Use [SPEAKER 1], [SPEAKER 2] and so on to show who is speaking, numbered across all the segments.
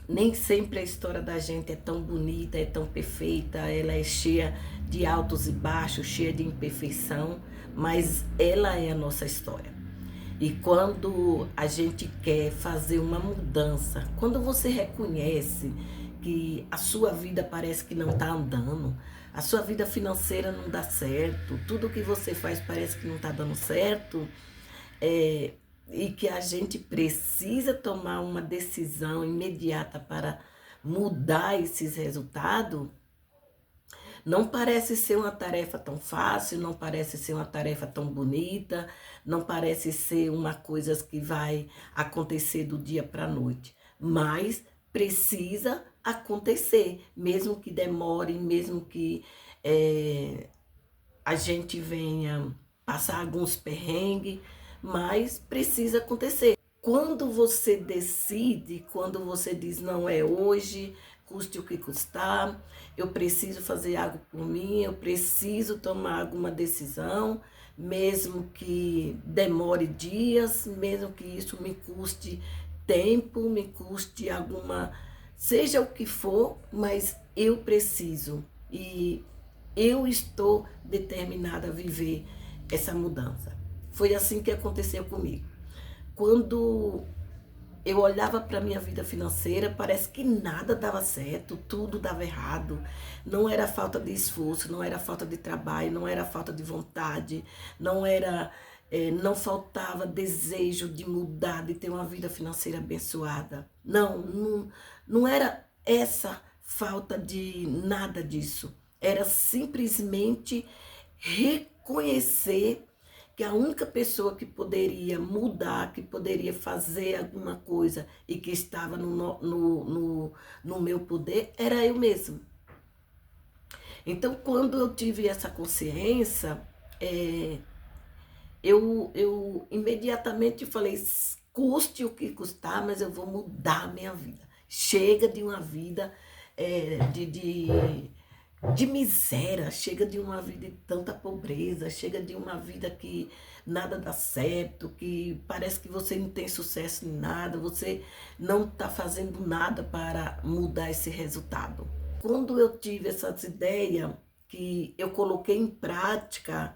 [SPEAKER 1] Nem sempre a história da gente é tão bonita, é tão perfeita, ela é cheia de altos e baixos, cheia de imperfeição, mas ela é a nossa história. E quando a gente quer fazer uma mudança, quando você reconhece que a sua vida parece que não está andando, a sua vida financeira não dá certo, tudo que você faz parece que não está dando certo, é, e que a gente precisa tomar uma decisão imediata para mudar esses resultados, não parece ser uma tarefa tão fácil, não parece ser uma tarefa tão bonita, não parece ser uma coisa que vai acontecer do dia para a noite, mas precisa acontecer, mesmo que demore, mesmo que é, a gente venha passar alguns perrengues, mas precisa acontecer. Quando você decide, quando você diz não é hoje, custe o que custar, eu preciso fazer algo por mim, eu preciso tomar alguma decisão, mesmo que demore dias, mesmo que isso me custe tempo, me custe alguma, seja o que for, mas eu preciso. E eu estou determinada a viver essa mudança. Foi assim que aconteceu comigo. Quando eu olhava para a minha vida financeira, parece que nada dava certo, tudo dava errado. Não era falta de esforço, não era falta de trabalho, não era falta de vontade, não faltava desejo de mudar, de ter uma vida financeira abençoada. Não era essa falta de nada disso. Era simplesmente reconhecer que a única pessoa que poderia mudar, que poderia fazer alguma coisa e que estava no meu poder, era eu mesmo. Então, quando eu tive essa consciência, é, eu imediatamente falei, custe o que custar, mas eu vou mudar a minha vida. Chega de uma vida é, de miséria, chega de uma vida de tanta pobreza, chega de uma vida que nada dá certo, que parece que você não tem sucesso em nada, você não está fazendo nada para mudar esse resultado. Quando eu tive essas ideias que eu coloquei em prática,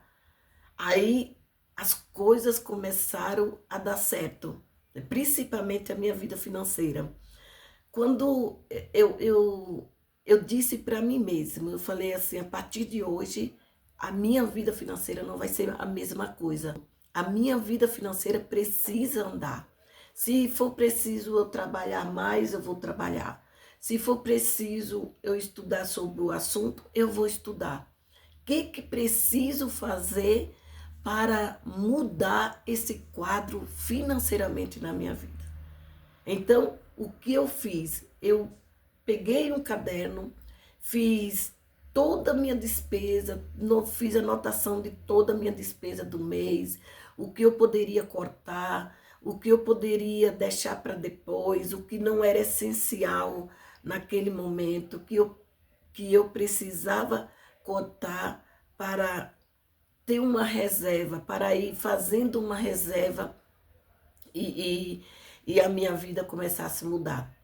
[SPEAKER 1] aí as coisas começaram a dar certo, principalmente a minha vida financeira. Quando eu disse para mim mesma, eu falei assim, a partir de hoje, a minha vida financeira não vai ser a mesma coisa. A minha vida financeira precisa andar. Se for preciso eu trabalhar mais, eu vou trabalhar. Se for preciso eu estudar sobre o assunto, eu vou estudar. O que preciso fazer para mudar esse quadro financeiramente na minha vida? Então, o que eu fiz? Eu peguei um caderno, fiz toda a minha despesa, fiz anotação de toda a minha despesa do mês, o que eu poderia cortar, o que eu poderia deixar para depois, o que não era essencial naquele momento, que eu precisava cortar para ter uma reserva, para ir fazendo uma reserva e, e a minha vida começasse a mudar.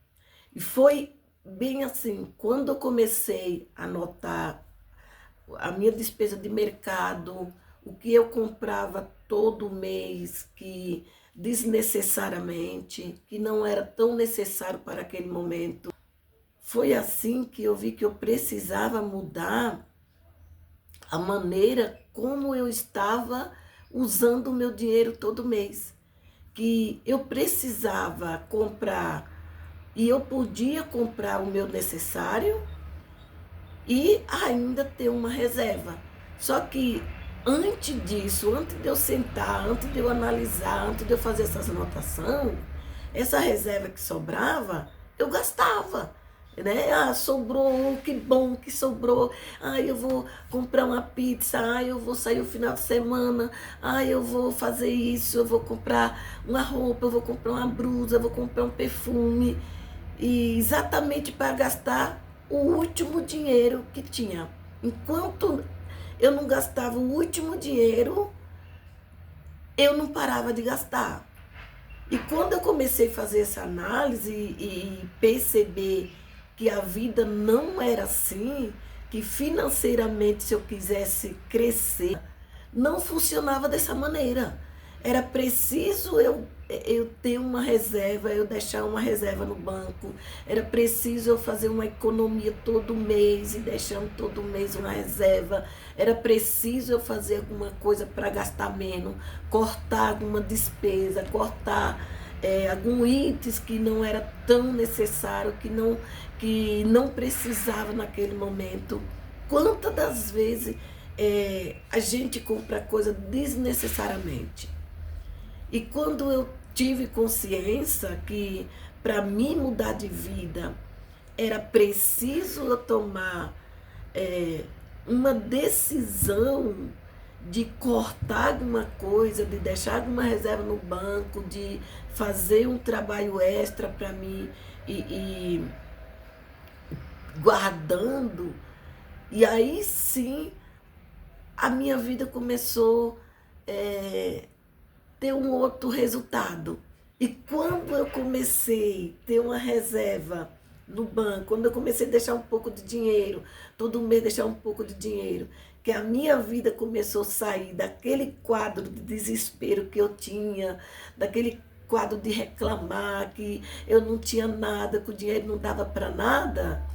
[SPEAKER 1] E foi bem assim, quando eu comecei a notar a minha despesa de mercado, o que eu comprava todo mês, que desnecessariamente, que não era tão necessário para aquele momento, foi assim que eu vi que eu precisava mudar a maneira como eu estava usando o meu dinheiro todo mês. Que eu precisava comprar e eu podia comprar o meu necessário e ainda ter uma reserva. Só que antes disso, antes de eu sentar, antes de eu analisar, antes de eu fazer essas anotações, essa reserva que sobrava, eu gastava. Né? Ah, sobrou, que bom que sobrou. Ah, eu vou comprar uma pizza. Ah, eu vou sair o final de semana. Ah, eu vou fazer isso. Eu vou comprar uma roupa. Eu vou comprar uma blusa. Eu vou comprar um perfume. E exatamente para gastar o último dinheiro que tinha. Enquanto eu não gastava o último dinheiro, eu não parava de gastar. E quando eu comecei a fazer essa análise e perceber que a vida não era assim, que financeiramente, se eu quisesse crescer, não funcionava dessa maneira. Era preciso eu ter uma reserva, eu deixar uma reserva no banco. Era preciso eu fazer uma economia todo mês e deixando todo mês uma reserva. Era preciso eu fazer alguma coisa para gastar menos, cortar alguma despesa, cortar algum itens que não era tão necessário, que não precisava naquele momento. Quantas das vezes a gente compra coisa desnecessariamente? E quando eu tive consciência que para mim mudar de vida era preciso eu tomar é, uma decisão de cortar alguma coisa, de deixar alguma reserva no banco, de fazer um trabalho extra para mim e guardando. E aí sim a minha vida começou a ter um outro resultado. E quando eu comecei a ter uma reserva no banco, quando eu comecei a deixar um pouco de dinheiro, todo mês deixar um pouco de dinheiro, que a minha vida começou a sair daquele quadro de desespero que eu tinha, daquele quadro de reclamar que eu não tinha nada, que o dinheiro não dava para nada.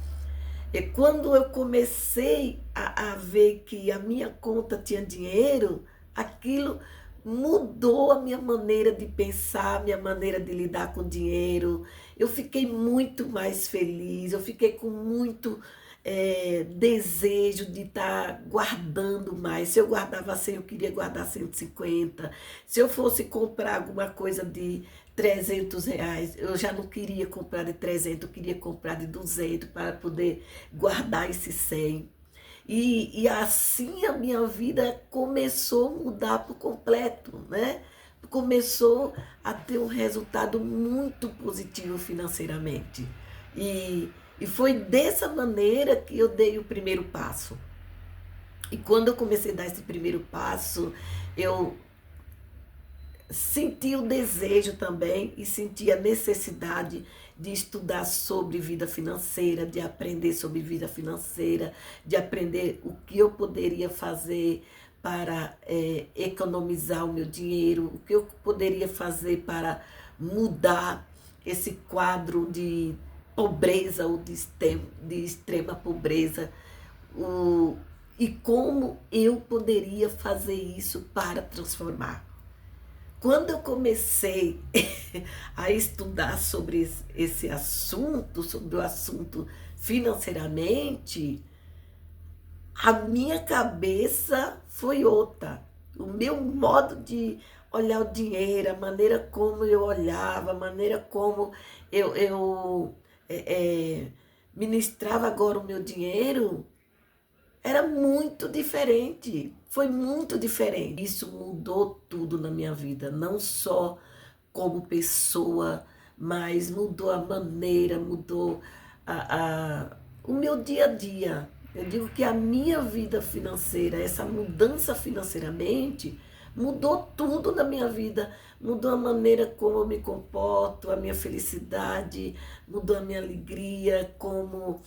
[SPEAKER 1] E quando eu comecei a ver que a minha conta tinha dinheiro, aquilo mudou a minha maneira de pensar, a minha maneira de lidar com o dinheiro. Eu fiquei muito mais feliz, eu fiquei com muito desejo de estar guardando mais. Se eu guardava 100, eu queria guardar 150. Se eu fosse comprar alguma coisa de R$ 300, eu já não queria comprar de 300, eu queria comprar de 200 para poder guardar esses 100. E assim a minha vida começou a mudar por completo, né? Começou a ter um resultado muito positivo financeiramente. E foi dessa maneira que eu dei o primeiro passo. E quando eu comecei a dar esse primeiro passo, eu senti o desejo também e senti a necessidade de estudar sobre vida financeira, de aprender sobre vida financeira, de aprender o que eu poderia fazer para economizar o meu dinheiro, o que eu poderia fazer para mudar esse quadro de pobreza ou de extrema pobreza, o, e como eu poderia fazer isso para transformar. Quando eu comecei a estudar sobre esse assunto, sobre o assunto financeiramente, a minha cabeça foi outra. O meu modo de olhar o dinheiro, a maneira como eu olhava, a maneira como eu ministrava agora o meu dinheiro, era muito diferente, foi muito diferente. Isso mudou tudo na minha vida, não só como pessoa, mas mudou a maneira, mudou o meu dia a dia. Eu digo que a minha vida financeira, essa mudança financeiramente, mudou tudo na minha vida. Mudou a maneira como eu me comporto, a minha felicidade, mudou a minha alegria, como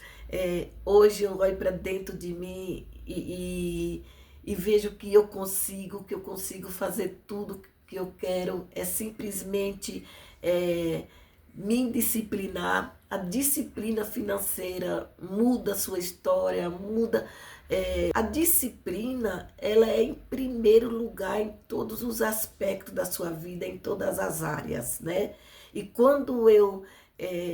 [SPEAKER 1] hoje eu olho para dentro de mim e vejo que eu consigo fazer tudo que eu quero. É simplesmente me disciplinar. A disciplina financeira muda a sua história, muda. A disciplina, ela é em primeiro lugar em todos os aspectos da sua vida, em todas as áreas, né? E quando eu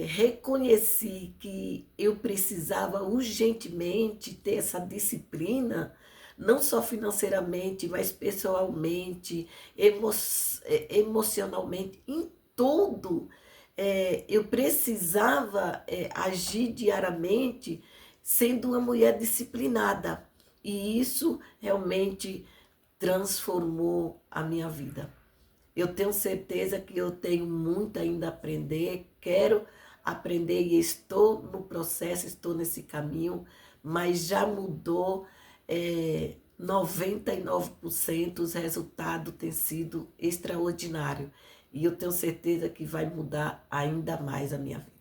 [SPEAKER 1] reconheci que eu precisava urgentemente ter essa disciplina, não só financeiramente, mas pessoalmente, emocionalmente, em tudo, eu precisava agir diariamente sendo uma mulher disciplinada. E isso realmente transformou a minha vida. Eu tenho certeza que eu tenho muito ainda a aprender, quero aprender e estou no processo, estou nesse caminho, mas já mudou 99%, os resultados têm sido extraordinários. E eu tenho certeza que vai mudar ainda mais a minha vida.